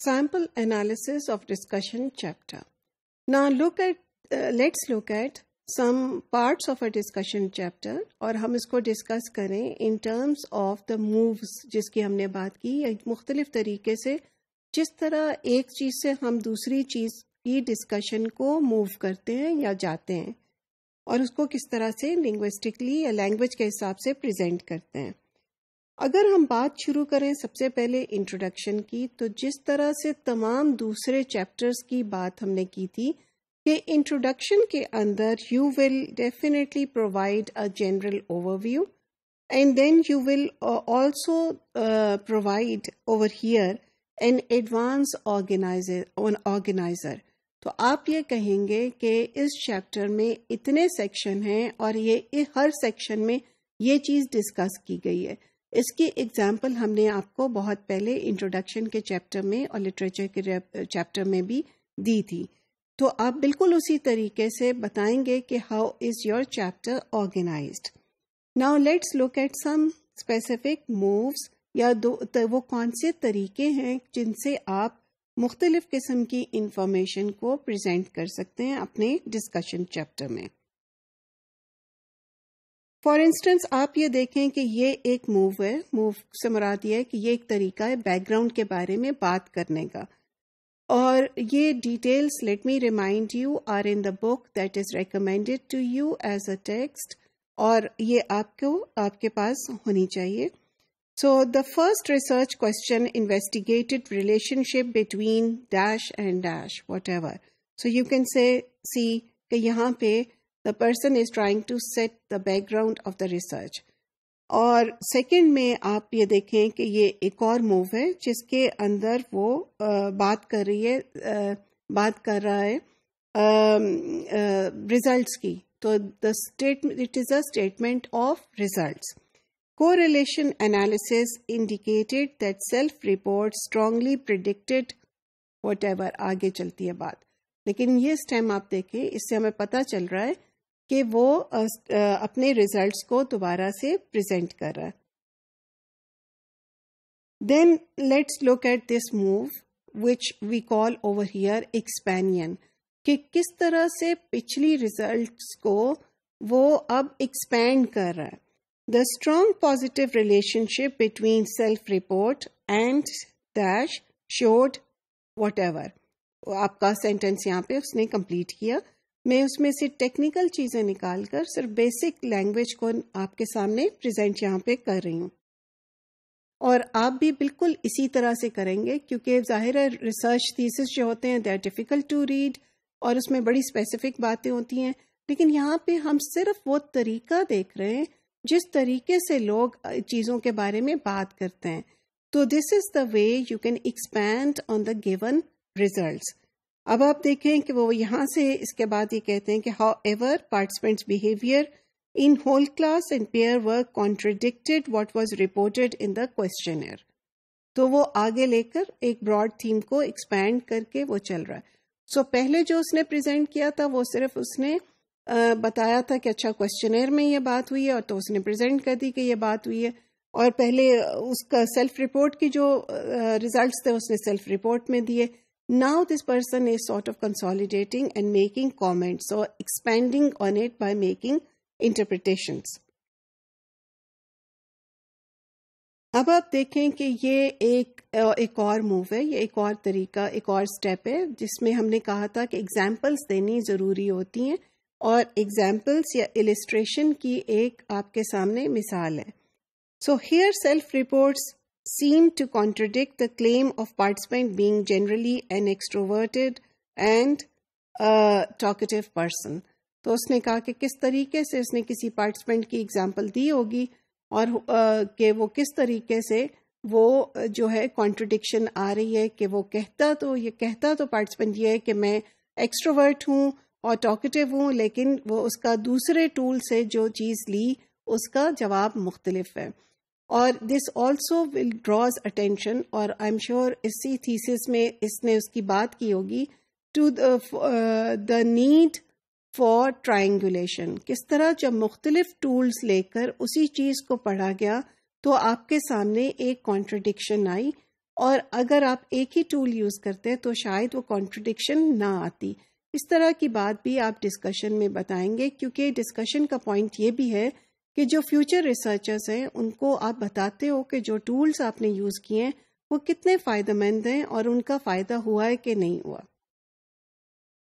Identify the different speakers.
Speaker 1: Sample analysis of discussion chapter. Now let's look at some parts of a discussion chapter اور ہم اس کو discuss کریں in terms of the moves جس کی ہم نے بات کی مختلف طریقے سے جس طرح ایک چیز سے ہم دوسری چیز کی ڈسکشن کو موو کرتے ہیں یا جاتے ہیں اور اس کو کس طرح سے لنگوسٹکلی یا لینگویج کے حساب سے پریزنٹ کرتے ہیں. اگر ہم بات شروع کریں سب سے پہلے انٹروڈکشن کی تو جس طرح سے تمام دوسرے چیپٹرز کی بات ہم نے کی تھی کہ انٹروڈکشن کے اندر you will definitely provide a general overview and then you will also provide over here an advance organiser. تو آپ یہ کہیں گے کہ اس چیپٹر میں اتنے سیکشن ہیں اور یہ ہر سیکشن میں یہ چیز ڈسکس کی گئی ہے. اس کی ایگزامپل ہم نے آپ کو بہت پہلے انٹروڈکشن کے چیپٹر میں اور لٹریچر کے چیپٹر میں بھی دی تھی. تو آپ بالکل اسی طریقے سے بتائیں گے کہ how is your chapter organized. Now let's look at some specific moves یا وہ کون سے طریقے ہیں جن سے آپ مختلف قسم کی انفارمیشن کو پریزنٹ کر سکتے ہیں اپنے ڈسکشن چیپٹر میں. فار انسٹنس آپ یہ دیکھیں کہ یہ ایک موو ہے. موو سے مراد یہ ہے کہ یہ ایک طریقہ ہے بیک گراؤنڈ کے بارے میں بات کرنے کا اور یہ details let me remind you are in the book that is recommended to you as a text اور یہ آپ کے پاس ہونی چاہیے. So the first research question investigated relationship between dash and dash whatever. So you can see کہ یہاں پہ the person is trying to set the background of the research. اور سیکنڈ میں آپ یہ دیکھیں کہ یہ ایک اور موو ہے جس کے اندر وہ بات کر رہا ہے ریزلٹس کی. تو it is a statement of results. Correlation analysis indicated that self-report strongly predicted whatever. آگے چلتی ہے بات لیکن یہ اسٹیم آپ دیکھیں اس سے ہمیں پتہ چل رہا ہے کہ وہ اپنے ریزلٹس کو دوبارہ سے پریزنٹ کر رہا ہے. Then let's look at this move which we call over here expanding کہ کس طرح سے پچھلی ریزلٹس کو وہ اب ایکسپینڈ کر رہا ہے. The strong positive relation ship between self report and dash should what ever. آپ کا سینٹینس یہاں پہ اس نے کمپلیٹ کیا. میں اس میں سے ٹیکنیکل چیزیں نکال کر صرف بیسک لینگویج کو آپ کے سامنے پریزنٹ یہاں پہ کر رہی ہوں اور آپ بھی بالکل اسی طرح سے کریں گے کیونکہ ظاہر ہے ریسرچ تھیسس جو ہوتے ہیں they are difficult to read اور اس میں بڑی اسپیسیفک باتیں ہوتی ہیں لیکن یہاں پہ ہم صرف وہ طریقہ دیکھ رہے ہیں جس طریقے سے لوگ چیزوں کے بارے میں بات کرتے ہیں. تو this is the way you can expand on the given results. اب آپ دیکھیں کہ وہ یہاں سے اس کے بعد یہ کہتے ہیں کہ however participants behaviour in whole class and pair work contradicted what was reported in the questionnaire. تو وہ آگے لے کر ایک براڈ تھیم کو ایکسپینڈ کر کے وہ چل رہا ہے. سو پہلے جو اس نے پریزنٹ کیا تھا وہ صرف اس نے بتایا تھا کہ اچھا کوشچنر میں یہ بات ہوئی ہے اور تو اس نے پریزنٹ کر دی کہ یہ بات ہوئی ہے اور پہلے اس کا سیلف رپورٹ کی جو ریزلٹس تھے اس نے سیلف رپورٹ میں دیے. Now this person is sort of consolidating and making comments, so expanding on it by making interpretations. اب آپ دیکھیں کہ یہ ایک اور موو ہے, یہ ایک اور طریقہ, ایک اور سٹیپ ہے جس میں ہم نے کہا تھا کہ ایگزامپلس دینی ضروری ہوتی ہیں اور ایگزامپلس یا السٹریشن کی ایک آپ کے سامنے مثال ہے. So here self reports seem to contradict the claim of participant being generally an extroverted and talkative person. تو اس نے کہا کہ کس طریقے سے اس نے کسی پارٹیسپینٹ کی ایگزامپل دی ہوگی اور کہ وہ کس طریقے سے وہ جو ہے کانٹرڈکشن آ رہی ہے کہ وہ کہتا تو پارٹیسپینٹ یہ ہے کہ میں ایکسٹروورٹ ہوں اور ٹاکیٹیو ہوں لیکن وہ اس کا دوسرے ٹول سے جو چیز لی اس کا جواب مختلف ہے. اور this also will draws attention اور آئی ایم شیور اسی تھیسس میں اس نے اس کی بات کی ہوگی to the need for triangulation. کس طرح جب مختلف ٹولز لے کر اسی چیز کو پڑھا گیا تو آپ کے سامنے ایک کانٹرڈکشن آئی اور اگر آپ ایک ہی ٹول یوز کرتے تو شاید وہ کانٹرڈکشن نہ آتی. اس طرح کی بات بھی آپ ڈسکشن میں بتائیں گے، کیونکہ ڈسکشن کا پوائنٹ یہ بھی ہے کہ جو فیوچر ریسرچرز ہیں ان کو آپ بتاتے ہو کہ جو ٹولز آپ نے یوز کیے ہیں وہ کتنے فائدہ مند ہیں اور ان کا فائدہ ہوا ہے کہ نہیں ہوا.